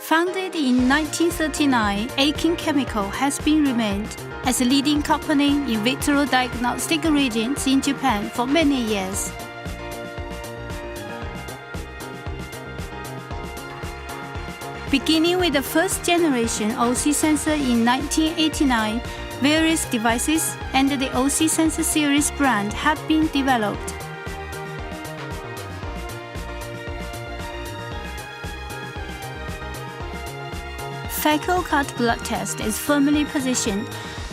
Founded in 1939, EIKEN Chemical has been remained as a leading company in vitro diagnostic reagents in Japan for many years. Beginning with the first generation OC sensor in 1989, various devices and the OC sensor series brand have been developed. Fecal cut blood test is firmly positioned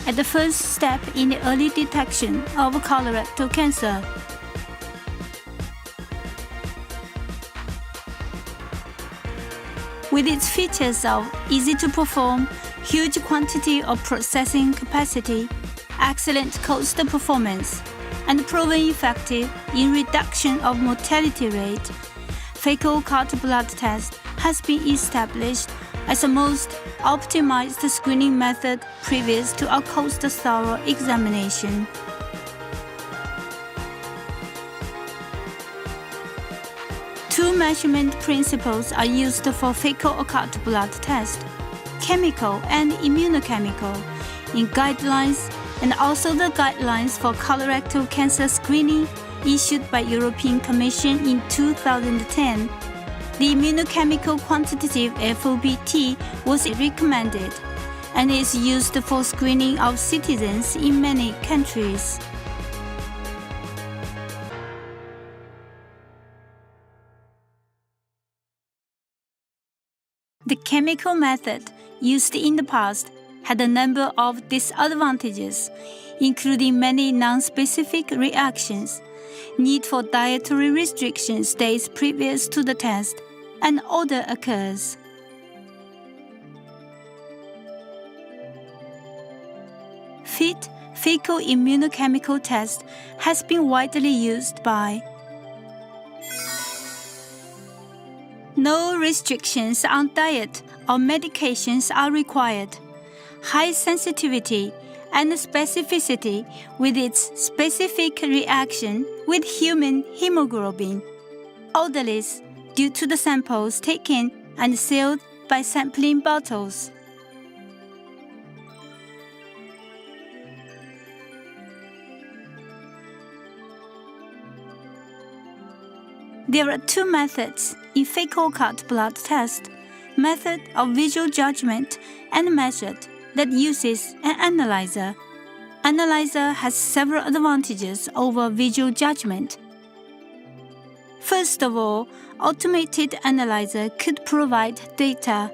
at the first step in the early detection of colorectal cancer. With its features of easy to perform, huge quantity of processing capacity, excellent cost performance, and proven effective in reduction of mortality rate, fecal cut blood test has been established as the most optimized screening method previous to a cost-thorough examination. Two measurement principles are used for fecal occult blood test: chemical and immunochemical, in guidelines and also the guidelines for colorectal cancer screening issued by European Commission in 2010. The immunochemical quantitative FOBT was recommended and is used for screening of citizens in many countries. The chemical method used in the past had a number of disadvantages, including many non-specific reactions, need for dietary restrictions days previous to the test, and odor occurs. FIT, fecal immunochemical test, has been widely used by no restrictions on diet or medications are required. High sensitivity and specificity with its specific reaction with human hemoglobin. Odorless due to the samples taken and sealed by sampling bottles. There are two methods in fecal cut blood test: method of visual judgment and method that uses an analyzer. Analyzer has several advantages over visual judgment. First of all, automated analyzer could provide data.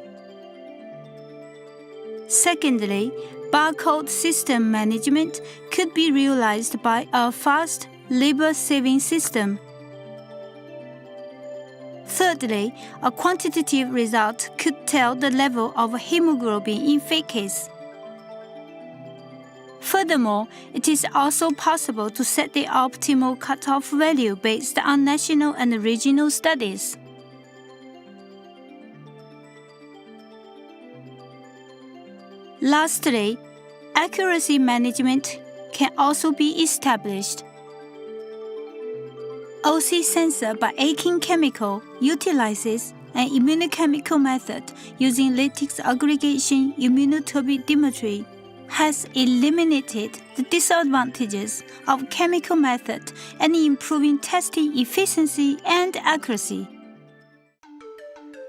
Secondly, barcode system management could be realized by a fast, labor-saving system. Thirdly, a quantitative result could tell the level of hemoglobin in feces. Furthermore, it is also possible to set the optimal cutoff value based on national and regional studies. Lastly, accuracy management can also be established. OC sensor by EIKEN Chemical utilizes an immunochemical method using lattice aggregation immunoturbidimetry, has eliminated the disadvantages of chemical method and improving testing efficiency and accuracy.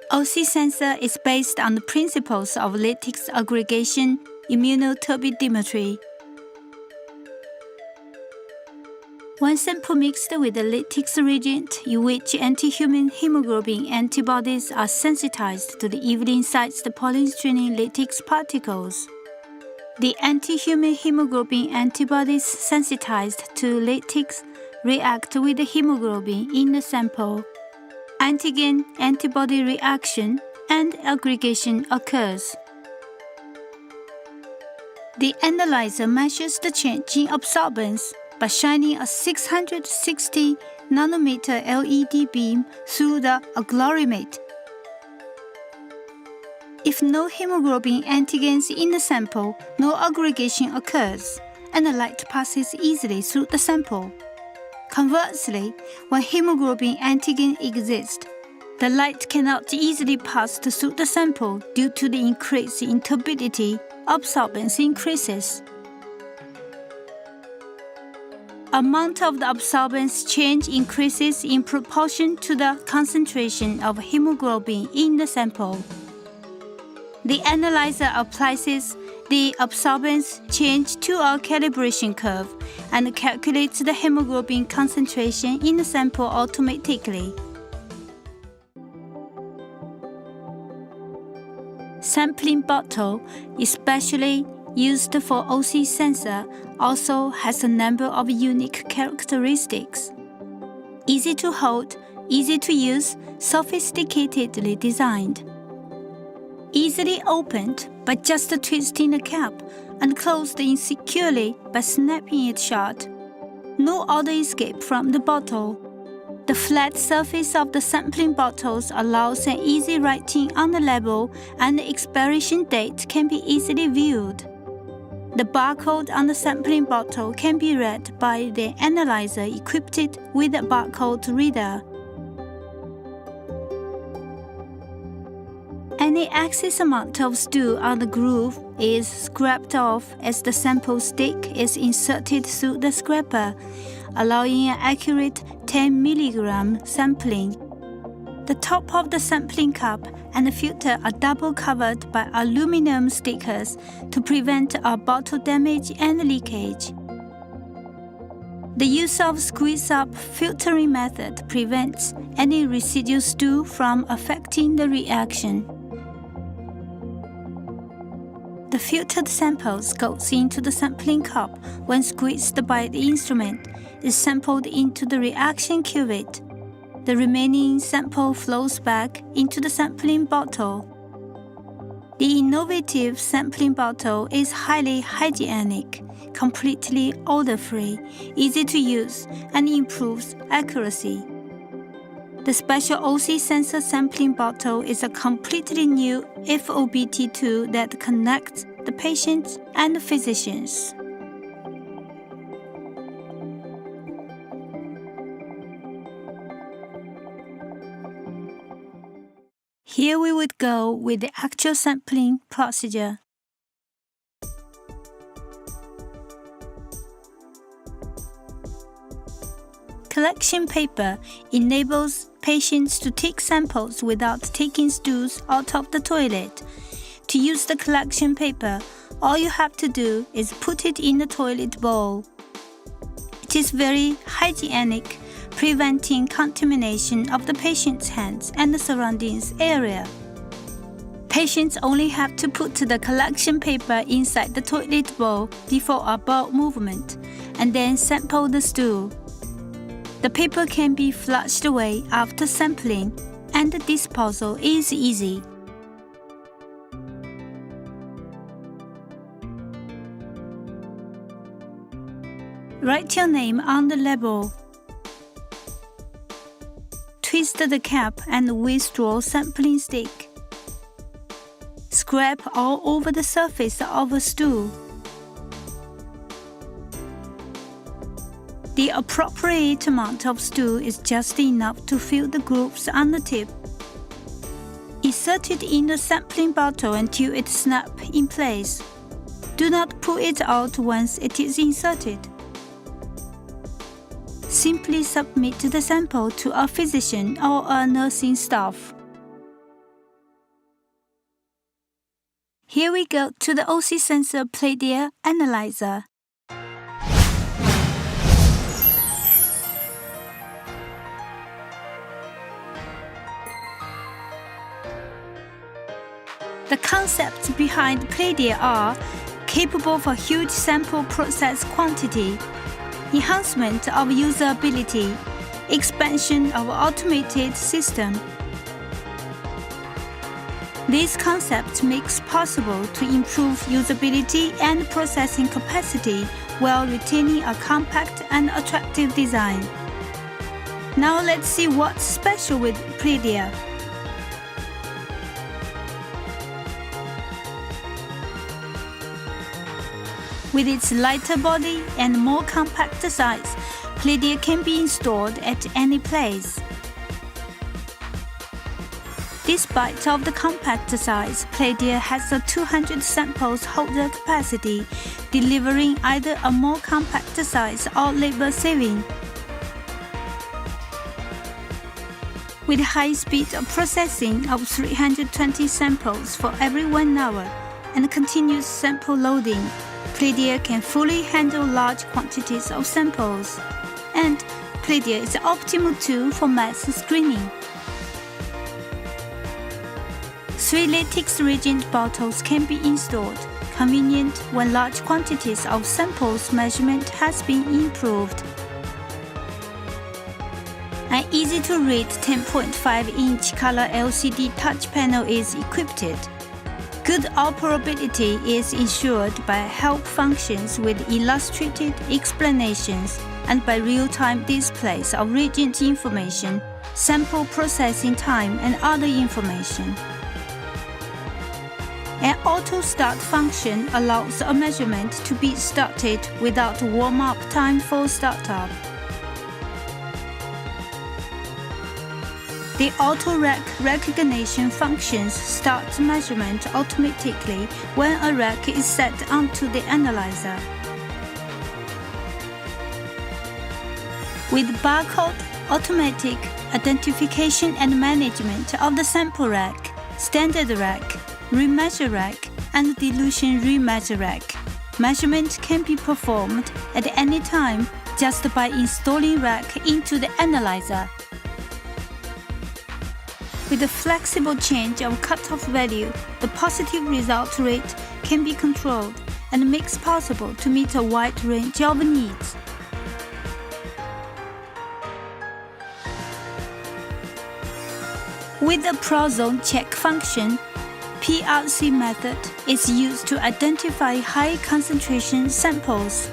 OC sensor is based on the principles of lattice aggregation immunoturbidimetry. One sample mixed with a lattice reagent in which anti-human hemoglobin antibodies are sensitized to the evenly-sized polystyrene lattice particles. The anti-human hemoglobin antibodies sensitized to latex react with the hemoglobin in the sample. Antigen-antibody reaction and aggregation occurs. The analyzer measures the change in absorbance by shining a 660 nanometer LED beam through the agglomerate. If no hemoglobin antigens in the sample, no aggregation occurs, and the light passes easily through the sample. Conversely, when hemoglobin antigen exists, The light cannot easily pass through the sample due to the increase in turbidity. Absorbance increases. Amount of the absorbance change increases in proportion to the concentration of hemoglobin in the sample. The analyzer applies the absorbance change to a calibration curve and calculates the hemoglobin concentration in the sample automatically. Sampling bottle, especially used for OC sensor, also has a number of unique characteristics. Easy to hold, easy to use, sophisticatedly designed. Easily opened by just twisting the cap and closed insecurely by snapping it shut. No other escape from the bottle. The flat surface of the sampling bottles allows an easy writing on the label, and the expiration date can be easily viewed. The barcode on the sampling bottle can be read by the analyzer equipped with a barcode reader. Any excess amount of stool on the groove is scraped off as the sample stick is inserted through the scraper, allowing an accurate 10 mg sampling. The top of the sampling cup and the filter are double covered by aluminum stickers to prevent bottle damage and leakage. The use of squeeze-up filtering method prevents any residual stool from affecting the reaction. The filtered samples goes into the sampling cup when squeezed by the instrument, is sampled into the reaction cuvette. The remaining sample flows back into the sampling bottle. The innovative sampling bottle is highly hygienic, completely odor-free, easy to use, and improves accuracy. The special OC sensor sampling bottle is a completely new FOBT tool that connects the patients and the physicians. Here we would go with the actual sampling procedure. Collection paper enables patients to take samples without taking stools out of the toilet. To use the collection paper, all you have to do is put it in the toilet bowl. It is very hygienic, preventing contamination of the patient's hands and the surroundings area. Patients only have to put the collection paper inside the toilet bowl before a bowel movement, and then sample the stool. The paper can be flushed away after sampling, and the disposal is easy. Write your name on the label. Twist the cap and withdraw sampling stick. Scrape all over the surface of a stool. The appropriate amount of stool is just enough to fill the grooves on the tip. Insert it in the sampling bottle until it snaps in place. Do not pull it out once it is inserted. Simply submit the sample to a physician or a nursing staff. Here we go to the SENSOR PLEDIA analyzer. The concepts behind PLEDIA are capable of a huge sample process quantity, enhancement of usability, expansion of automated system. These concepts makes possible to improve usability and processing capacity while retaining a compact and attractive design. Now let's see what's special with PLEDIA. With its lighter body and more compact size, PLEDIA can be installed at any place. Despite of the compact size, Pledia has a 200 samples holder capacity, delivering either a more compact size or labor saving. With high speed of processing of 320 samples for every 1 hour and continuous sample loading, Pledia can fully handle large quantities of samples. And Pledia is the optimal tool for mass screening. 3 latex reagent bottles can be installed, convenient when large quantities of samples measurement has been improved. An easy-to-read 10.5-inch color LCD touch panel is equipped. Good operability is ensured by help functions with illustrated explanations and by real-time displays of reagent information, sample processing time, and other information. An auto-start function allows a measurement to be started without warm-up time for startup. The auto-rack recognition functions start measurement automatically when a rack is set onto the analyzer. With barcode, automatic identification and management of the sample rack, standard rack, remeasure rack, and dilution remeasure rack, measurement can be performed at any time just by installing rack into the analyzer. With a flexible change of cutoff value, the positive result rate can be controlled and makes possible to meet a wide range of needs. With the ProZone check function, PRC method is used to identify high concentration samples.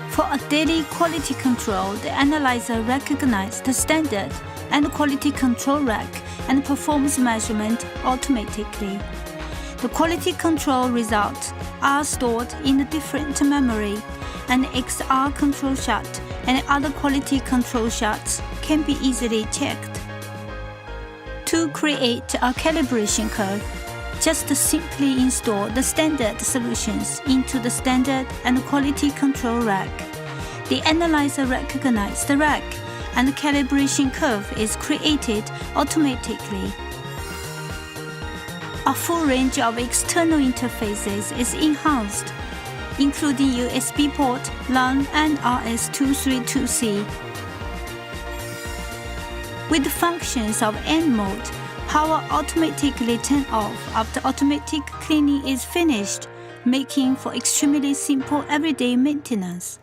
For a daily quality control, the analyzer recognizes the standard and quality control rack and performs measurement automatically. The quality control results are stored in a different memory, and XR control chart and other quality control charts can be easily checked. To create a calibration curve, just simply install the standard solutions into the standard and quality control rack. The analyzer recognizes the rack and the calibration curve is created automatically. A full range of external interfaces is enhanced, including USB port, LAN, and RS-232C. With the functions of N mode, power automatically turns off after automatic cleaning is finished, making for extremely simple everyday maintenance.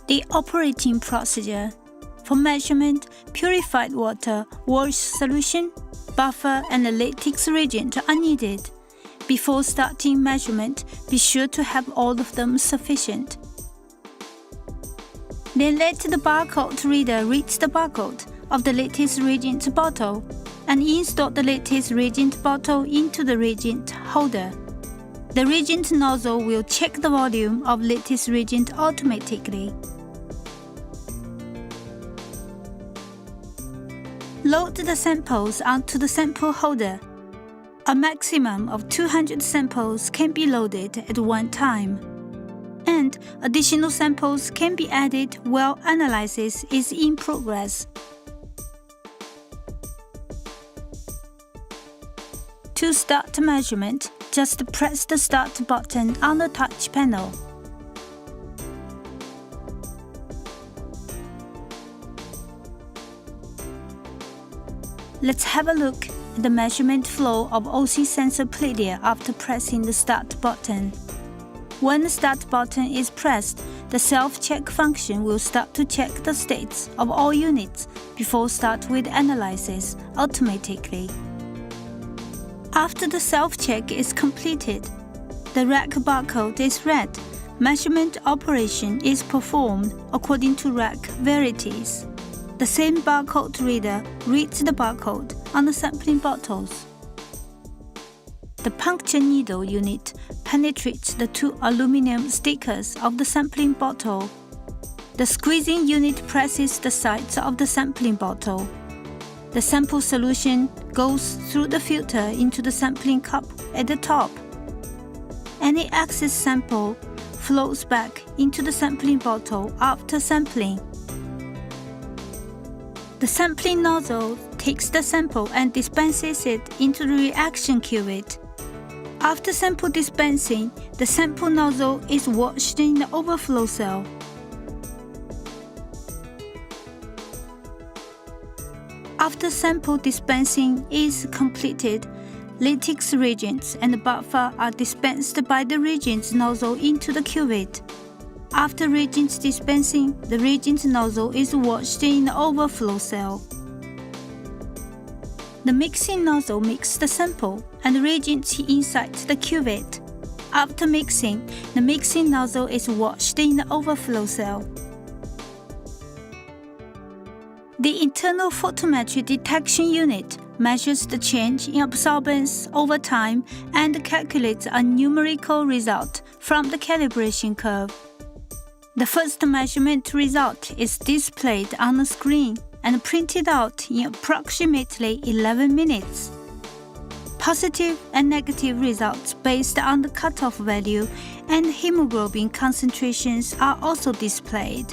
The operating procedure. For measurement, purified water, wash solution, buffer, and latex reagent are needed. Before starting measurement, be sure to have all of them sufficient. Then let the barcode reader read the barcode of the lattice reagent bottle and install the lattice reagent bottle into the reagent holder. The reagent nozzle will check the volume of lattice reagent automatically. Load the samples onto the sample holder. A maximum of 200 samples can be loaded at one time, and additional samples can be added while analysis is in progress. To start measurement, just press the Start button on the touch panel. Let's have a look at the measurement flow of SENSOR PLEDIA after pressing the Start button. When the Start button is pressed, the self-check function will start to check the states of all units before start with analysis automatically. After the self-check is completed, the rack barcode is read. Measurement operation is performed according to rack varieties. The same barcode reader reads the barcode on the sampling bottles. The puncture needle unit penetrates the two aluminum stickers of the sampling bottle. The squeezing unit presses the sides of the sampling bottle. The sample solution goes through the filter into the sampling cup at the top. Any excess sample flows back into the sampling bottle after sampling. The sampling nozzle takes the sample and dispenses it into the reaction cuvette. After sample dispensing, the sample nozzle is washed in the overflow cell. After sample dispensing is completed, lattice reagents and buffer are dispensed by the reagents nozzle into the cuvette. After reagents dispensing, the reagents nozzle is washed in the overflow cell. The mixing nozzle mixes the sample and reagents inside the cuvette. After mixing, the mixing nozzle is washed in the overflow cell. The internal photometric detection unit measures the change in absorbance over time and calculates a numerical result from the calibration curve. The first measurement result is displayed on the screen and printed out in approximately 11 minutes. Positive and negative results based on the cutoff value and hemoglobin concentrations are also displayed.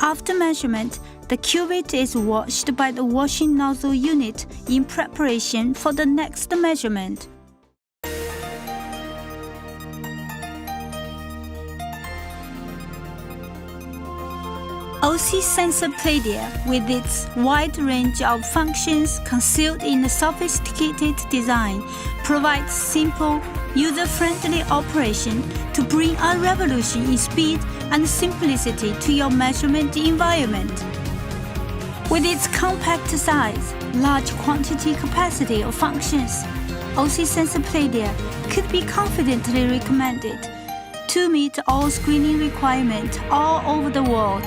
After measurement, the cuvette is washed by the washing nozzle unit in preparation for the next measurement. SENSOR PLEDIA, with its wide range of functions concealed in a sophisticated design, provides simple, user-friendly operation to bring a revolution in speed and simplicity to your measurement environment. With its compact size, large quantity capacity of functions, SENSOR PLEDIA could be confidently recommended to meet all screening requirements all over the world.